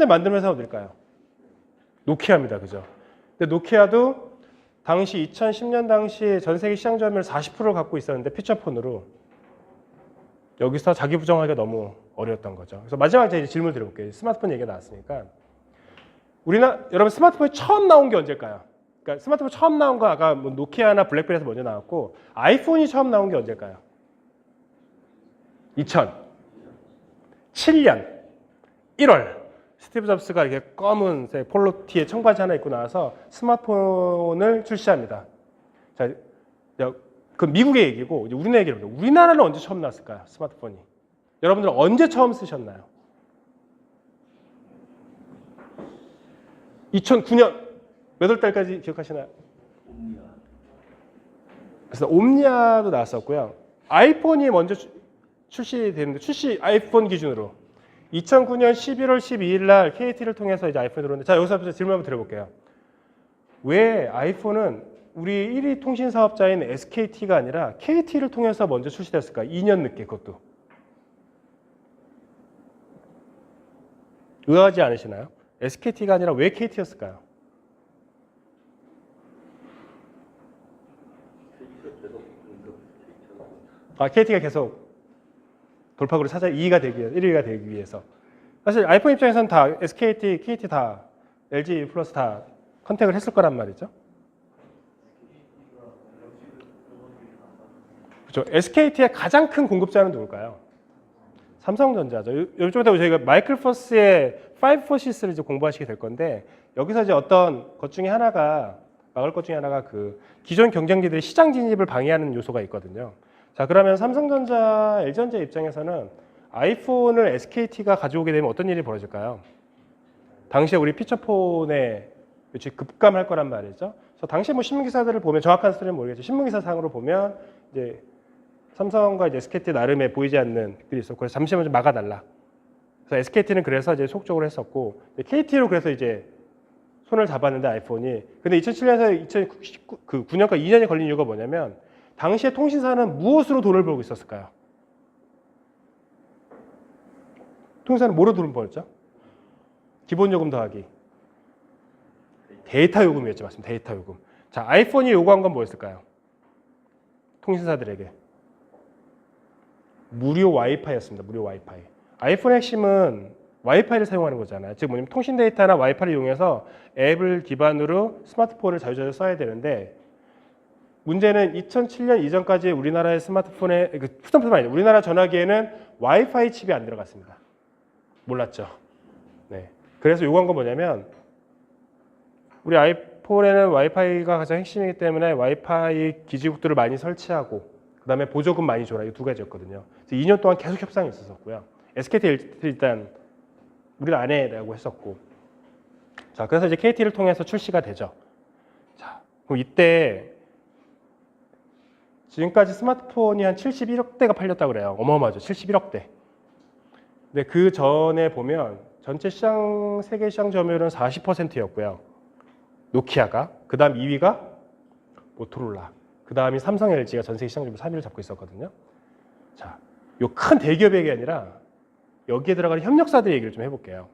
핸들 만드는 회사가 어딜까요? 노키아입니다. 그죠? 근데 노키아도 당시 2010년 당시에 전 세계 시장 점유율 40%를 갖고 있었는데 피처폰으로 여기서 자기 부정하기가 너무 어려웠던 거죠. 그래서 마지막 제가 질문 드려볼게요. 스마트폰 얘기가 나왔으니까. 여러분 스마트폰이 처음 나온 게 언제일까요? 그러니까 스마트폰 처음 나온 거 아까 뭐 노키아나 블랙베리에서 먼저 나왔고 아이폰이 처음 나온 게 언제일까요? 2007년 1월 스티브 잡스가 이렇게 검은색 폴로티에 청바지 하나 입고 나와서 스마트폰을 출시합니다. 자, 그 미국의 얘기고 이제 우리나라 얘기를 해볼게요. 우리나라는 언제 처음 나왔을까요? 스마트폰이. 여러분들은 언제 처음 쓰셨나요? 2009년 몇 월 달까지 기억하시나요? 그래서 옴니아도 나왔었고요. 아이폰이 먼저 출시되는데 아이폰 기준으로 2009년 11월 12일 날 KT를 통해서 이제 아이폰이 들어오는데 자 여기서 질문 한번 드려볼게요. 왜 아이폰은 우리 1위 통신 사업자인 SKT가 아니라 KT를 통해서 먼저 출시됐을까? 2년 늦게 그것도. 의아하지 않으시나요? SKT가 아니라 왜 KT였을까요? KT가 계속 돌파구를 찾아 2위가 되기 위해서, 1위가 되기 위해서. 사실 아이폰 입장에서는 다 SKT, KT 다 LG 플러스 다 컨택을 했을 거란 말이죠. 그렇죠. SKT의 가장 큰 공급자는 누굴까요? 삼성전자죠. 이쪽에다 저희가 마이클 퍼스의 5포시스를 이제 공부하시게 될 건데 여기서 이제 어떤 것 중에 하나가 막을 것 중에 하나가 그 기존 경쟁기들의 시장 진입을 방해하는 요소가 있거든요. 자, 그러면 삼성전자, LG전자 입장에서는 아이폰을 SKT가 가져오게 되면 어떤 일이 벌어질까요? 당시에 우리 피처폰에 급감할 거란 말이죠. 그래서 당시에 뭐 신문기사들을 보면 정확한 스토리는 모르겠죠. 신문기사상으로 보면 이제 삼성과 이제 SKT 나름의 보이지 않는 글이 있었고 그래서 잠시만 좀 막아달라. 그래서 SKT는 그래서 이제 속적으로 했었고 KT로 그래서 이제 손을 잡았는데 아이폰이. 근데 2007년에서 2009년까지 2년이 걸린 이유가 뭐냐면 당시에 통신사는 무엇으로 돈을 벌고 있었을까요? 통신사는 뭐로 돈을 벌었죠? 기본요금 더하기 데이터 요금이었죠. 맞습니다. 데이터 요금. 자, 아이폰이 요구한 건 뭐였을까요? 통신사들에게 무료 와이파이였습니다. 무료 와이파이. 아이폰의 핵심은 와이파이를 사용하는 거잖아요. 즉 뭐냐면 통신 데이터나 와이파이를 이용해서 앱을 기반으로 스마트폰을 자유자재로 써야 되는데 문제는 2007년 이전까지 우리나라의 스마트폰에 휴대폰뿐만 아니라 우리나라 전화기에는 와이파이 칩이 안 들어갔습니다. 몰랐죠. 네. 그래서 요구한 건 뭐냐면 우리 아이폰에는 와이파이가 가장 핵심이기 때문에 와이파이 기지국들을 많이 설치하고 그 다음에 보조금 많이 줘라. 이 두 가지였거든요. 그래서 2년 동안 계속 협상이 있었고요. SKT 일단 우리는 안 해라고 했었고 자 그래서 이제 KT를 통해서 출시가 되죠. 자 그럼 이때 지금까지 스마트폰이 한 71억 대가 팔렸다고 그래요. 어마어마하죠. 71억 대. 근데 그 전에 보면 전체 시장 세계 시장 점유율은 40%였고요. 노키아가 그 다음 2위가 모토로라 그 다음이 삼성 LG가 전 세계 시장 점유율 3위를 잡고 있었거든요. 자, 요 큰 대기업이 아니라 여기에 들어가는 협력사들 얘기를 좀 해볼게요.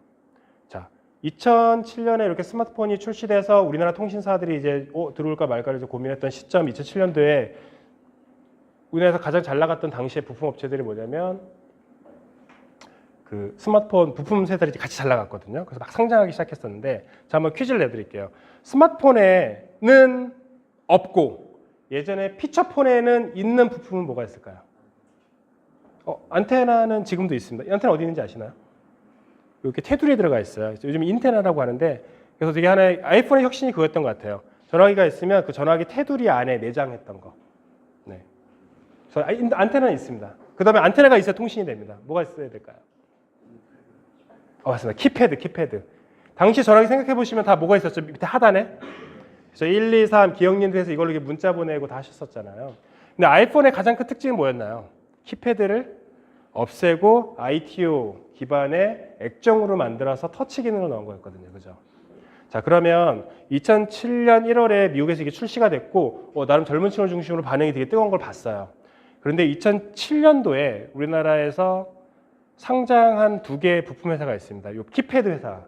자, 2007년에 이렇게 스마트폰이 출시돼서 우리나라 통신사들이 이제 들어올까 말까를 고민했던 시점 2007년도에 우리나라에서 가장 잘 나갔던 당시의 부품 업체들이 뭐냐면 그 스마트폰 부품 회사들이 같이 잘 나갔거든요. 그래서 막 상장하기 시작했었는데 자 한번 퀴즈를 내드릴게요. 스마트폰에는 없고 예전에 피처폰에는 있는 부품은 뭐가 있을까요? 안테나는 지금도 있습니다. 이 안테나 어디 있는지 아시나요? 이렇게 테두리에 들어가 있어요. 요즘 인테나라고 하는데 그래서 되게 하나의 아이폰의 혁신이 그거였던 것 같아요. 전화기가 있으면 그 전화기 테두리 안에 내장했던 거. 네. 그래서 안테나는 있습니다. 그 다음에 안테나가 있어야 통신이 됩니다. 뭐가 있어야 될까요? 맞습니다. 키패드. 당시 전화기 생각해 보시면 다 뭐가 있었죠? 밑에 하단에. 그래서 1, 2, 3 기억님들 해서 이걸로 이렇게 문자 보내고 다 하셨었잖아요. 근데 아이폰의 가장 큰 특징은 뭐였나요? 키패드를 없애고 ITO 기반의 액정으로 만들어서 터치 기능을 넣은 거였거든요. 그죠? 자, 그러면 2007년 1월에 미국에서 이게 출시가 됐고 나름 젊은 층을 중심으로 반응이 되게 뜨거운 걸 봤어요. 그런데 2007년도에 우리나라에서 상장한 두 개의 부품 회사가 있습니다. 이 키패드 회사.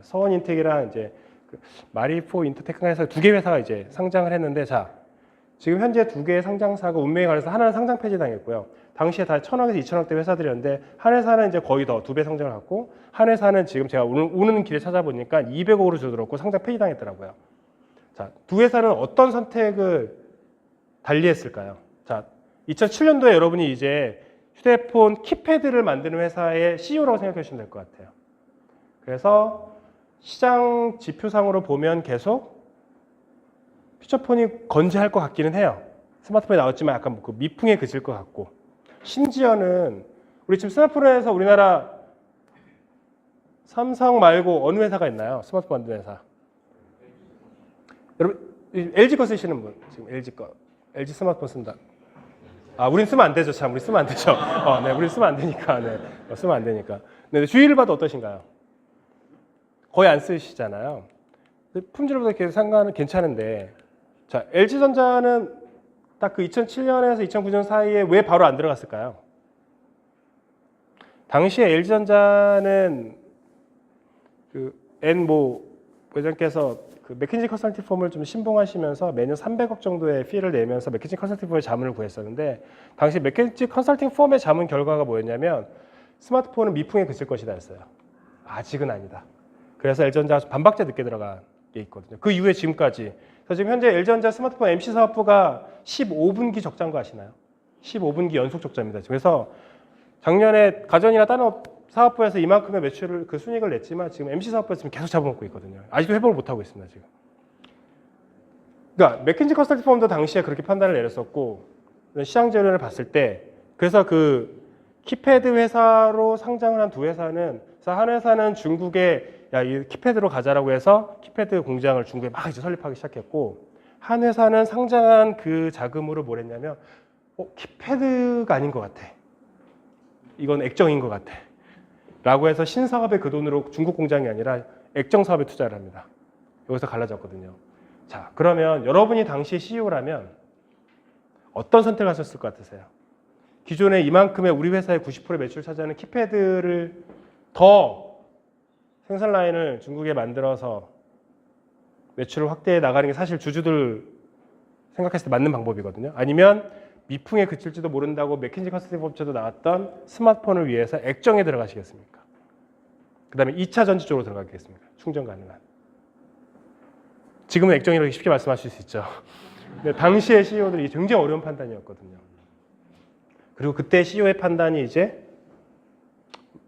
서원인텍이랑 이제 그 마리포 인터테크가 해서 두 개 회사가 이제 상장을 했는데, 자, 지금 현재 두 개의 상장사가 운명에 관해서 하나는 상장 폐지당했고요. 당시에 다 1,000억에서 2,000억대 회사들이었는데, 한 회사는 이제 거의 더 2배 상장을 갖고, 한 회사는 지금 제가 오는 길에 찾아보니까 200억으로 줄어들었고 상장 폐지당했더라고요. 자, 두 회사는 어떤 선택을 달리했을까요? 자, 2007년도에 여러분이 이제 휴대폰 키패드를 만드는 회사의 CEO라고 생각해 주시면 될 것 같아요. 그래서 시장 지표상으로 보면 계속 피처폰이 건재할 것 같기는 해요. 스마트폰이 나왔지만 약간 그 미풍에 그칠 것 같고, 심지어는 우리 지금 스마트폰에서 우리나라 삼성 말고 어느 회사가 있나요? 스마트폰 만드는 회사. 여러분 LG 거 쓰시는 분, 지금 LG 거, LG 스마트폰 쓴다. 아, 우린 쓰면 안 되죠. 참, 우리 쓰면 안 되죠. 네, 우린 쓰면 안 되니까. 네, 쓰면 안 되니까. 네, 주의를 봐도 어떠신가요? 거의 안 쓰시잖아요. 품질보다 이렇게 상관은 괜찮은데, 자, LG전자는 딱 그 2007년에서 2009년 사이에 왜 바로 안 들어갔을까요? 당시에 LG전자는 그 회장께서 그 맥킨지 컨설팅 펌을 좀 신봉하시면서 매년 300억 정도의 피를 내면서 맥킨지 컨설팅 펌의 자문을 구했었는데, 당시 맥킨지 컨설팅 펌의 자문 결과가 뭐였냐면 스마트폰은 미풍에 그칠 것이다 했어요. 아직은 아니다. 그래서 LG전자 반박자 늦게 들어간 게 있거든요. 그 이후에 지금까지. 그래서 지금 현재 LG전자 스마트폰 MC 사업부가 15분기 적자인 거 아시나요? 15분기 연속 적자입니다. 그래서 작년에 가전이나 다른 사업부에서 이만큼의 매출을 그 순이익을 냈지만 지금 MC 사업부에서 지금 계속 잡아먹고 있거든요. 아직도 회복을 못 하고 있습니다, 지금. 그러니까 맥킨지 컨설팅 펌도 당시에 그렇게 판단을 내렸었고, 시장 재료를 봤을 때, 그래서 그 키패드 회사로 상장을 한 두 회사는, 그래서 한 회사는 중국에 야, 이 키패드로 가자라고 해서 키패드 공장을 중국에 막 이제 설립하기 시작했고, 한 회사는 상장한 그 자금으로 뭘 했냐면, 키패드가 아닌 것 같아. 이건 액정인 것 같아. 라고 해서 신사업에 그 돈으로 중국 공장이 아니라 액정 사업에 투자를 합니다. 여기서 갈라졌거든요. 자, 그러면 여러분이 당시 CEO라면 어떤 선택을 하셨을 것 같으세요? 기존에 이만큼의 우리 회사의 90% 매출 차지하는 키패드를 더 생산 라인을 중국에 만들어서 매출을 확대해 나가는 게 사실 주주들 생각했을 때 맞는 방법이거든요. 아니면 미풍에 그칠지도 모른다고 맥킨지 컨설팅 법제도 나왔던 스마트폰을 위해서 액정에 들어가시겠습니까? 그 다음에 2차 전지 쪽으로 들어가겠습니까? 충전 가능한. 지금은 액정이라고 쉽게 말씀하실 수 있죠. 근데 당시의 CEO들이 굉장히 어려운 판단이었거든요. 그리고 그때 CEO의 판단이 이제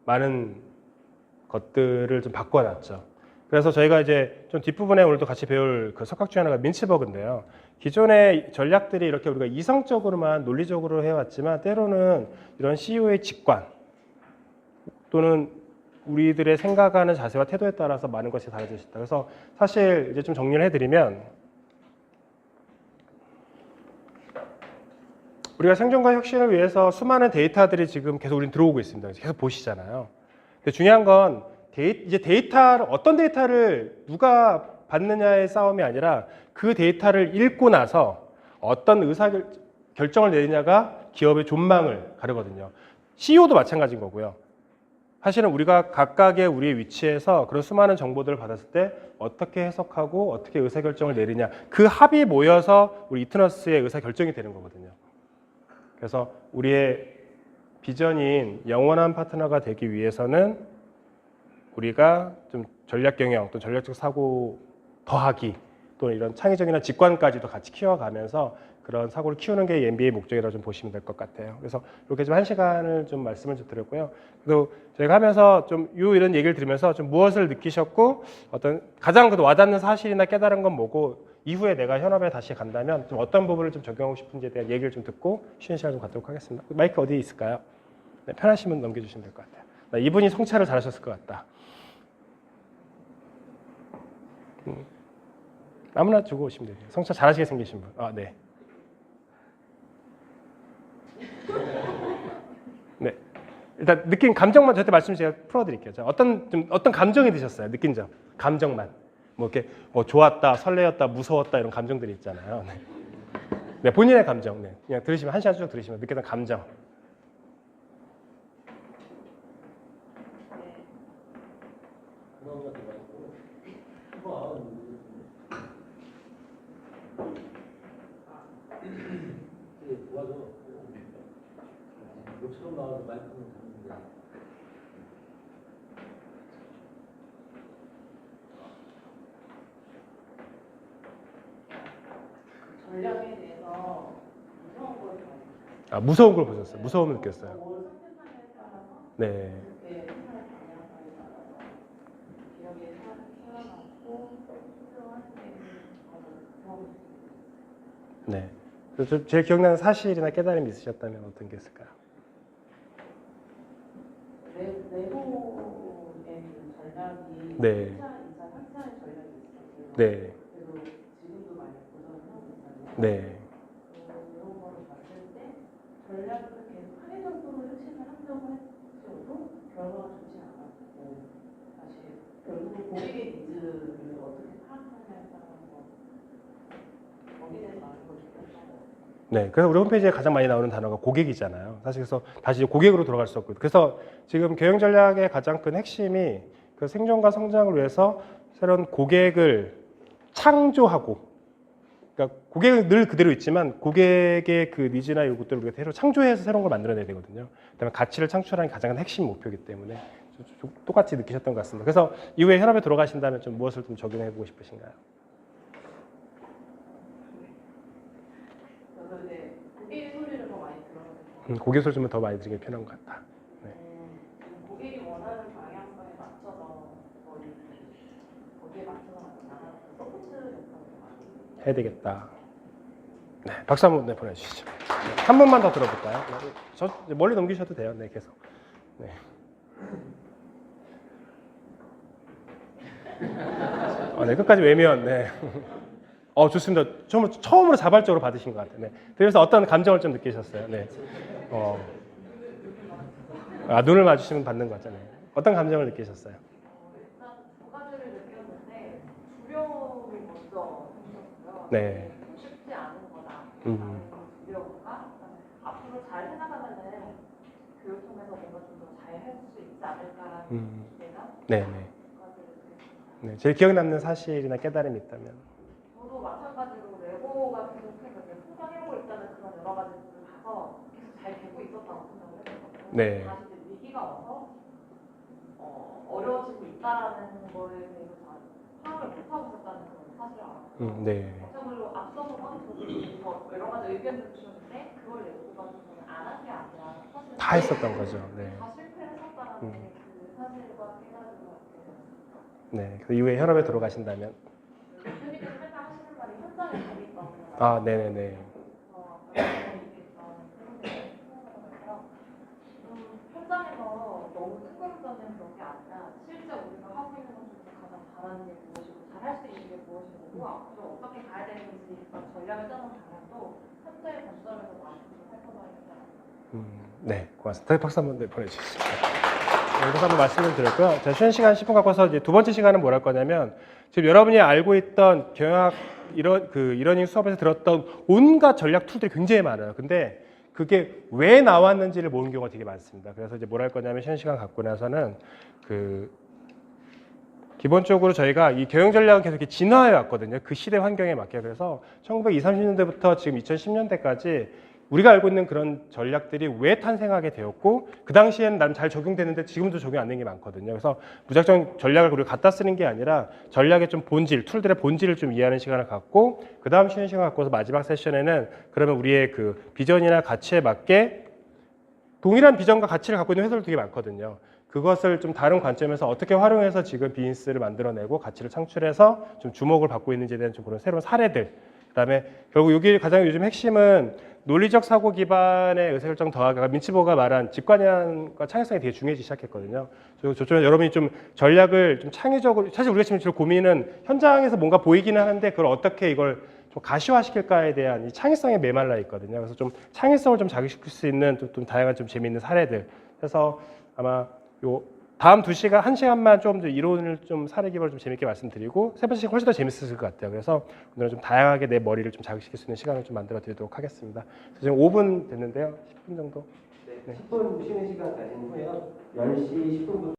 많은 것들을 좀 바꿔놨죠. 그래서 저희가 이제 좀 뒷부분에 오늘도 같이 배울 그 석학 중에 하나가 민츠버그인데요. 기존의 전략들이 이렇게 우리가 이성적으로만 논리적으로 해왔지만 때로는 이런 CEO의 직관 또는 우리들의 생각하는 자세와 태도에 따라서 많은 것이 달라질 수 있다. 그래서 사실 이제 좀 정리를 해드리면 우리가 생존과 혁신을 위해서 수많은 데이터들이 지금 계속 우린 들어오고 있습니다. 계속 보시잖아요. 근데 중요한 건 이제 어떤 데이터를 누가 받느냐의 싸움이 아니라 그 데이터를 읽고 나서 어떤 결정을 내리냐가 기업의 존망을 가르거든요. CEO도 마찬가지인 거고요. 사실은 우리가 각각의 우리의 위치에서 그런 수많은 정보들을 받았을 때 어떻게 해석하고 어떻게 의사결정을 내리냐, 그 합이 모여서 우리 이트너스의 의사결정이 되는 거거든요. 그래서 우리의 비전인 영원한 파트너가 되기 위해서는 우리가 좀 전략 경영 또 전략적 사고 더하기 또는 이런 창의적이나 직관까지도 같이 키워가면서 그런 사고를 키우는 게 MBA 목적이라고 좀 보시면 될 것 같아요. 그래서 이렇게 좀 1시간을 좀 말씀을 좀 드렸고요. 그리고 저희가 하면서 좀 이런 얘기를 들으면서 좀 무엇을 느끼셨고 어떤 가장 와닿는 사실이나 깨달은 건 뭐고 이후에 내가 현업에 다시 간다면 좀 어떤 부분을 좀 적용하고 싶은지에 대한 얘기를 좀 듣고 쉬는 시간 좀 갖도록 하겠습니다. 마이크 어디에 있을까요? 네, 편하시면 넘겨주시면 될 것 같아요. 이분이 성찰을 잘하셨을 것 같다. 아무나 주고 오시면 돼요. 성찰 잘하시게 생기신 분. 네. 네. 일단 느낀 감정만 저한테 말씀 제가 풀어드릴게요. 어떤 감정이 드셨어요? 느낀 점. 감정만. 뭐 이렇게 좋았다, 설레었다, 무서웠다 이런 감정들이 있잖아요. 네. 네, 본인의 감정. 네. 그냥 들으시면 1시간 쭉 들으시면 느꼈던 감정. 전략에 대해서 무서운 걸 많이 아, 무서운 걸 보셨어요. 무서움을 느꼈어요. 뭘 선택하냐에 따라서 네. 그렇게 생활 방향성에 따라서 기억에 살아남고 필요한 때는 경험이 네. 그래서 좀 제일 기억나는 사실이나 깨달음이 있으셨다면 어떤 게 있을까요? 내부의 전략이 네. 2차, 3차의 전략이 있었어요. 네. 그래도 지금도 많이 도전을 하고 있잖아요. 네. 이런 거를 봤을 때 전략을 계속 합리적으로 혁신을 하려고 했어도 결과가 좋지 않았고 사실 결국 고객의 니즈를 어떻게 파악하냐에 따라서 거기에 대해서 많은 걸 느꼈던 것 같아요. 네, 그래서 우리 홈페이지에 가장 많이 나오는 단어가 고객이잖아요. 사실 그래서 다시 고객으로 돌아갈 수 없고, 그래서 지금 경영 전략의 가장 큰 핵심이 그 생존과 성장을 위해서 새로운 고객을 창조하고, 그러니까 고객은 늘 그대로 있지만 고객의 그 니즈나 요구들을 우리가 새로 창조해서 새로운 걸 만들어내야 되거든요. 그다음에 가치를 창출하는 게 가장 큰 핵심 목표이기 때문에 똑같이 느끼셨던 것 같습니다. 그래서 이후에 현업에 돌아가신다면 좀 무엇을 좀 적용해보고 싶으신가요? 그래서 이제 고객의 소리를 더 많이 들어야 돼요. 고객 소리 좀 더 많이 들으는 게 편한 것 같다. 지금 고객이 원하는 방향성에 맞춰서 거기에 맞춰서 나가는 서포트 역할을 많이 해야 되겠다. 네, 박수 한번 네, 보내주시죠. 네, 한 번만 더 들어볼까요? 네, 저 멀리 넘기셔도 돼요. 네, 계속. 네. 네, 끝까지 외면. 네. 좋습니다. 처음으로 자발적으로 받으신 것 같아요. 네. 그래서 어떤 감정을 좀 느끼셨어요? 네. 눈을 마주치면 받는 거잖아요. 어떤 감정을 느끼셨어요? 일단 두 가지를 느꼈는데 두려움이 먼저 생겼고요. 네. 쉽지 않은 거다. 라는 두려움과 앞으로 잘 해나가면은 교육 통해서 뭔가 좀 더 잘 할 수 있지 않을까라는 기대감. 네, 네. 네, 제일 기억 남는 사실이나 깨달음이 있다면. 저도 마찬가지로 레고가 계속해서 성장해오고 있다는 그런 여러 가지를 봐서 계속 잘 되고 있었다고 생각을 했거든요. 네. 다시 이제 위기가 와서 어려워지고 있다라는 거에 대해서 잘 파악을 못하고 있었다는 그런 사실을 알았고 네. 마찬가지로 앞서서 저도 여러 가지 의견을 주셨는데 그걸 레고가 안 한 게 아니라 사실 다 했었던 거죠. 네. 다 실패했었다라는 그 사실과 깨달은 것 같아요. 네. 그 이후에 현업에 들어가신다면. 대표님께서 맨날 하시는 말이 현장에 재밌다고. 네네네. 현장에서 너무 특권적인 그런 게 아니라 실제 우리가 하고 있는 것 중에 가장 잘하는 게 무엇이고 잘할 수 있는 게 무엇이고 앞으로 어떻게 가야 되는지 전략을 짜는 방향도 현재의 관점에서 많이 살펴봐야 되지 않을까. 네, 고맙습니다. 박수 한번 보내주시죠. 여기서 한번 말씀을 드렸고요. 자, 쉬는 시간 10분 갖고 와서 이제 두 번째 시간은 뭘 할 거냐면 지금 여러분이 알고 있던 경영학 이러닝 수업에서 들었던 온갖 전략 툴들이 굉장히 많아요. 근데 그게 왜 나왔는지를 모르는 경우가 되게 많습니다. 그래서 이제 뭘 할 거냐면 쉬는 시간 갖고 나서는 기본적으로 저희가 이 경영 전략은 계속 이렇게 진화해 왔거든요. 그 시대 환경에 맞게. 그래서 1920, 30년대부터 지금 2010년대까지 우리가 알고 있는 그런 전략들이 왜 탄생하게 되었고 그 당시에는 나름 잘 적용되는데 지금도 적용 안 되는 게 많거든요. 그래서 무작정 전략을 우리가 갖다 쓰는 게 아니라 전략의 좀 본질, 툴들의 본질을 좀 이해하는 시간을 갖고 그 다음 쉬는 시간 갖고서 마지막 세션에는 그러면 우리의 그 비전이나 가치에 맞게 동일한 비전과 가치를 갖고 있는 회사들 되게 많거든요. 그것을 좀 다른 관점에서 어떻게 활용해서 지금 비즈니스를 만들어내고 가치를 창출해서 좀 주목을 받고 있는지에 대한 좀 그런 새로운 사례들. 그다음에 결국 여기 가장 요즘 핵심은 논리적 사고 기반의 의사결정 더하기가 민치보가 말한 직관형과 창의성이 되게 중요해지기 시작했거든요. 저쪽에 여러분이 좀 전략을 좀 창의적으로 사실 우리가 지금 고민은 현장에서 뭔가 보이기는 하는데 그걸 어떻게 이걸 좀 가시화시킬까에 대한 이 창의성에 메말라 있거든요. 그래서 좀 창의성을 좀 자극시킬 수 있는 좀 다양한 좀 재미있는 사례들. 그래서 아마 요 다음 2시간, 1시간만 좀 이론을 좀 사례 기반을 좀 재밌게 말씀드리고 세 번째 시간 훨씬 더 재밌을 것 같아요. 그래서 오늘은 좀 다양하게 내 머리를 좀 자극시킬 수 있는 시간을 좀 만들어 드리도록 하겠습니다. 지금 5분 됐는데요. 10분 정도. 네, 10분 쉬는 시간 가진 후에요. 10시 10분부터